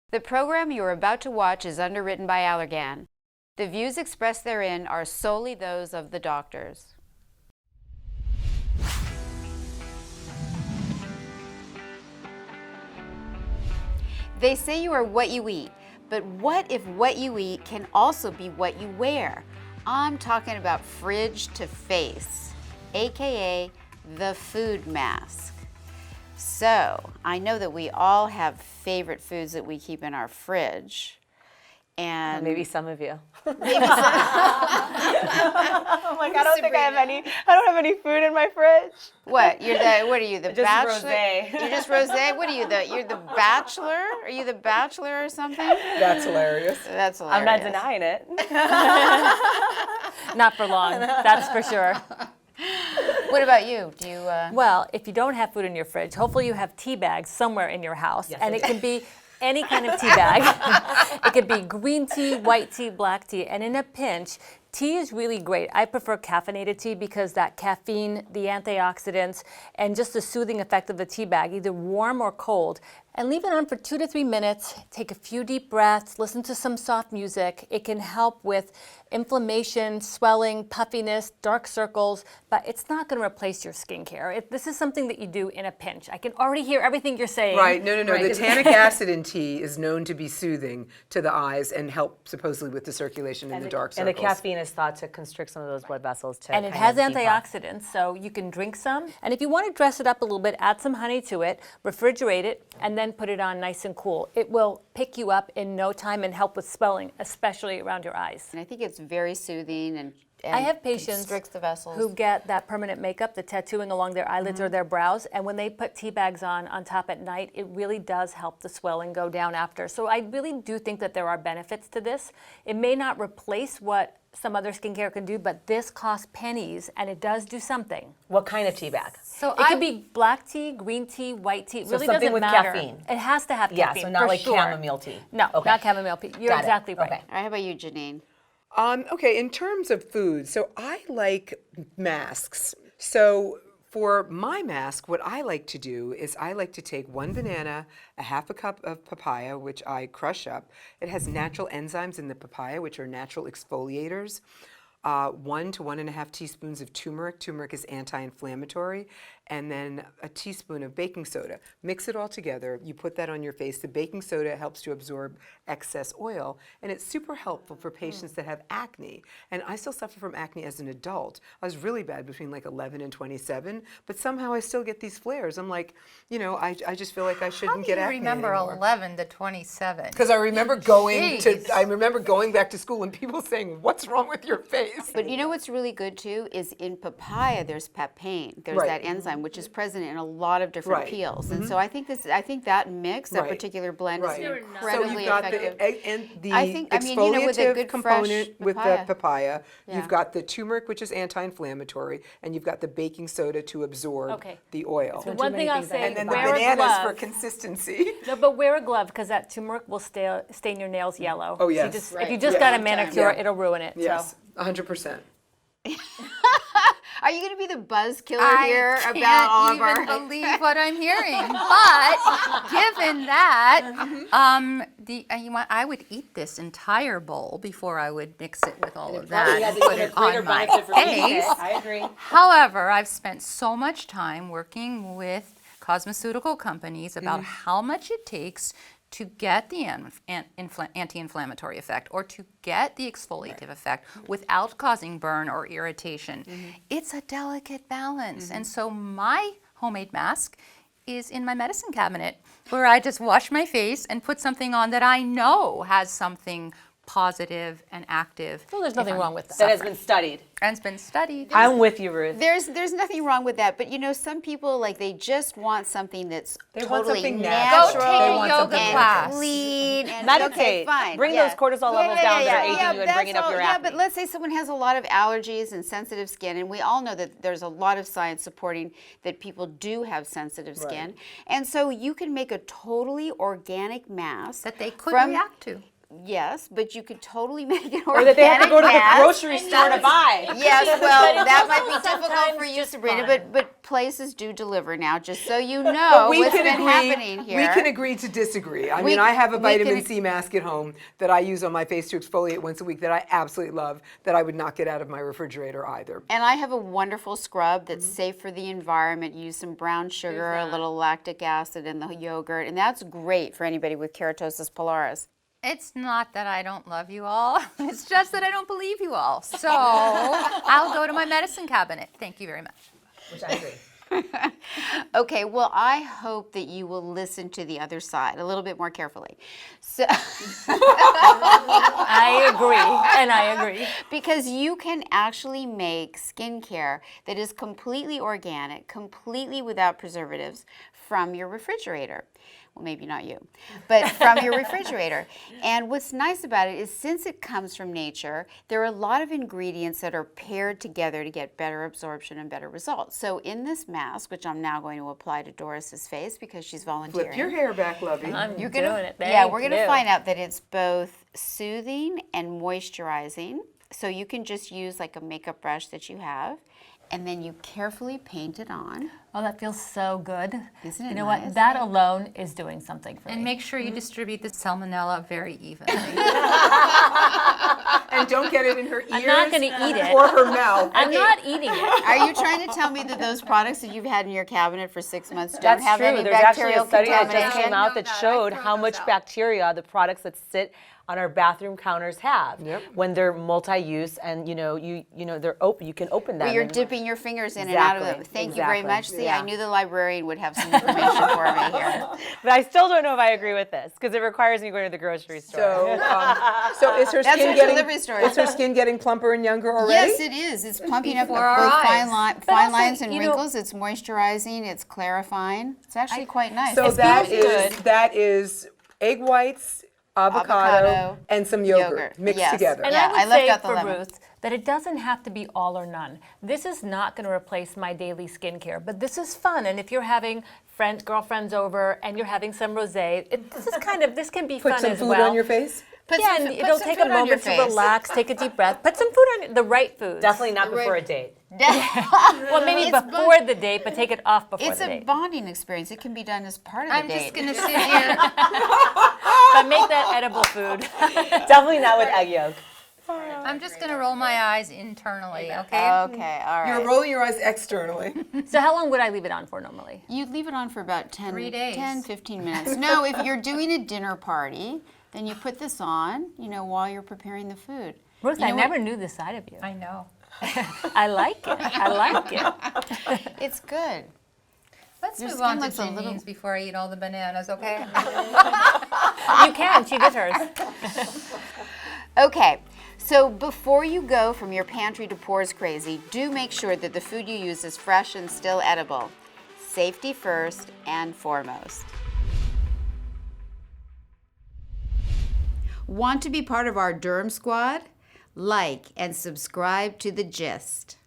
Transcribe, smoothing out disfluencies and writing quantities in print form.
The program you are about to watch is underwritten by Allergan. The views expressed therein are solely those of the doctors. They say you are what you eat, but what if what you eat can also be what you wear? I'm talking about fridge to face, aka the food mask. So, I know that we all have favorite foods that we keep in our fridge. And maybe some of you. maybe some, I'm like, I don't think I have any. I don't have any food in my fridge. what? What are you, the Just bachelor? rosé. You're just rosé? What are you, you're the bachelor? Are you the bachelor or something? That's hilarious. That's hilarious. I'm not denying it. Not for long, that's for sure. What about you? Do you? Well, if you don't have food in your fridge, hopefully you have tea bags somewhere in your house. Yes, and I it do. can be any kind of tea bag. It could be green tea, white tea, black tea. And in a pinch, tea is really great. I prefer caffeinated tea because that caffeine, the antioxidants, and just the soothing effect of the tea bag, either warm or cold. And leave it on for 2 to 3 minutes. Take a few deep breaths, listen to some soft music. It can help with inflammation, swelling, puffiness, dark circles, but it's not going to replace your skincare. This is something that you do in a pinch. I can already hear everything you're saying. Right, no. Right. The tannic acid in tea is known to be soothing to the eyes and help supposedly with the circulation in the dark And circles. the caffeine is thought to constrict some of those blood vessels to And it kind has of depop. antioxidants, so you can drink some. And if you want to dress it up a little bit, add some honey to it, refrigerate it, and then put it on nice and cool. It will pick you up in no time and help with swelling, especially around your eyes. And I think it's very soothing and I have patients constricts the vessels. who get that permanent makeup, the tattooing along their eyelids or their brows, and when they put tea bags on top at night, it really does help the swelling go down after. So I really do think that there are benefits to this. It may not replace what some other skincare can do, but this costs pennies, and it does do something. What kind of tea bag? So It could be black tea, green tea, white tea. It So really something doesn't with matter. caffeine. It has to have Yeah, caffeine. so not for like sure. chamomile tea. No, Okay. not chamomile tea. You're Got it. exactly right. Okay. All right, how about you, Janine? Okay, in terms of food, so I like masks. So for my mask, what I like to do is I like to take 1 banana, a half a cup of papaya, which I crush up. It has natural enzymes in the papaya, which are natural exfoliators. 1 to 1.5 teaspoons of turmeric. Turmeric is anti-inflammatory. And then a teaspoon of baking soda. Mix it all together. You put that on your face. The baking soda helps to absorb excess oil. And it's super helpful for patients that have acne. And I still suffer from acne as an adult. I was really bad between like 11 and 27. But somehow I still get these flares. I'm like, I just feel like I shouldn't get acne remember anymore. 11 to 27? Because I remember going Jeez. I remember going back to school and people saying, "What's wrong with your face?" But you know what's really good too is in papaya there's papain. There's Right. that enzyme which is present in a lot of different Right. peels. And so I think that mix, that Right. particular blend Right. is So incredibly you've got effective. the I think- I mean, with a exfoliative good component fresh with the papaya. papaya. Yeah. You've got the turmeric, which is anti-inflammatory, and you've got the baking soda to absorb Okay. the oil. The one thing I'll say, And then the wear a bananas glove. for consistency. No, but wear a glove because that turmeric will stain your nails yellow. Oh, So you yes. just, Right. If you just Yeah. got a Long time. manicure, Yeah. it'll ruin it. Yes, So. 100%. Are you going to be the buzz killer here I about all of can't our even believe what I'm hearing. But given that, I would eat this entire bowl before I would mix it with all of that and put it on my face. I agree. However, I've spent so much time working with cosmeceutical companies about how much it takes to get the anti-inflammatory effect or to get the exfoliative effect without causing burn or irritation. It's a delicate balance. And so my homemade mask is in my medicine cabinet where I just wash my face and put something on that I know has something positive and active. Well, there's nothing wrong with that. That has been studied. And it's been studied. I'm with you, Ruth. There's nothing wrong with that, but some people they just want something that's want totally something natural. natural. Go take They a want yoga something class. natural. Clean and Meditate. okay, fine. Bring yeah. those cortisol levels down that are aging you and that's bringing up all- your Yeah, acne. but let's say someone has a lot of allergies and sensitive skin, and we all know that there's a lot of science supporting that people do have sensitive skin, and so you can make a totally organic mask That they could from- react to. Yes, but you could totally make an organic Or that they have to go to the mask. grocery store to buy. Yes, well, that might be also difficult sometimes for you, just Sabrina, fun. but places do deliver now, just so you know what's been happening here. We can agree to disagree. I We mean, I have a we vitamin can- C mask at home that I use on my face to exfoliate once a week that I absolutely love, that I would not get out of my refrigerator either. And I have a wonderful scrub that's safe for the environment. Use some brown sugar, a little lactic acid in the yogurt, and that's great for anybody with keratosis pilaris. It's not that I don't love you all. It's just that I don't believe you all. So I'll go to my medicine cabinet. Thank you very much. Which I agree. Okay, well, I hope that you will listen to the other side a little bit more carefully. So, I agree, and I agree. because you can actually make skincare that is completely organic, completely without preservatives from your refrigerator. Well, maybe not you, but from your refrigerator. And what's nice about it is since it comes from nature, there are a lot of ingredients that are paired together to get better absorption and better results. So in this mask, which I'm now going to apply to Doris's face because she's volunteering. Flip your hair back, lovey. I'm You're doing gonna, it. yeah, Thank we're going to you. find out that it's both soothing and moisturizing. So you can just use like a makeup brush that you have, and then you carefully paint it on. Oh, that feels so good. Isn't it You know nice? what? That alone is doing something for And me. make sure you distribute the salmonella very evenly. And don't get it in her ears I'm not going to eat it. or her mouth. I'm not eating it. Are you trying to tell me that those products that you've had in your cabinet for 6 months don't That's have true. any There's actually bacterial a study that just contamination? came out that No, I showed throw how those much out. bacteria the products that sit on our bathroom counters have Yep. when they're multi-use, and you know they're open. You can open them. Well, you're and- dipping your fingers in and out of them. Exactly, Thank you very exactly. much. See, Yeah. I knew the librarian would have some information for me here. But I still don't know if I agree with this because it requires me going to the grocery store. So is her That's skin what getting delivery store is. is her skin getting plumper and younger already? Yes, it is. It's plumping up both Before our fine, eyes. fine also, lines and you know- wrinkles. It's moisturizing. It's clarifying. It's actually quite nice. So It's that is egg whites, avocado, and some yogurt mixed Yes. together. And Yeah, I I would left say out the for lemon. Ruth that it doesn't have to be all or none. This is not going to replace my daily skincare, but this is fun. And if you're having girlfriends over and you're having some rosé, this can be Put fun some as food well. on your face. Put Yeah, some- and put it'll some take food a on your moment to face. relax, take a deep breath, put some food on the right foods. Definitely not before a date. Well, maybe It's before the date, but take it off before It's the a date. bonding experience. It can be done as part of the I'm date. just going to sit here. But make that edible food. Definitely not with egg yolk. I'm just going to roll my eyes internally, okay? Okay, all right. You're rolling your eyes externally. So how long would I leave it on for normally? You'd leave it on for about 10, 3 days. 10, 15 minutes. No, if you're doing a dinner party, then you put this on, while you're preparing the food. Ruth, You I know never knew this side of you. I know. I like it. I like it. It's good. Let's Your move skin on to looks a little- Janine's before I eat all the bananas, okay? You can. She did hers. Okay, so before you go from your pantry to Pores Crazy, do make sure that the food you use is fresh and still edible. Safety first and foremost. Want to be part of our Derm Squad? Like and subscribe to The Gist.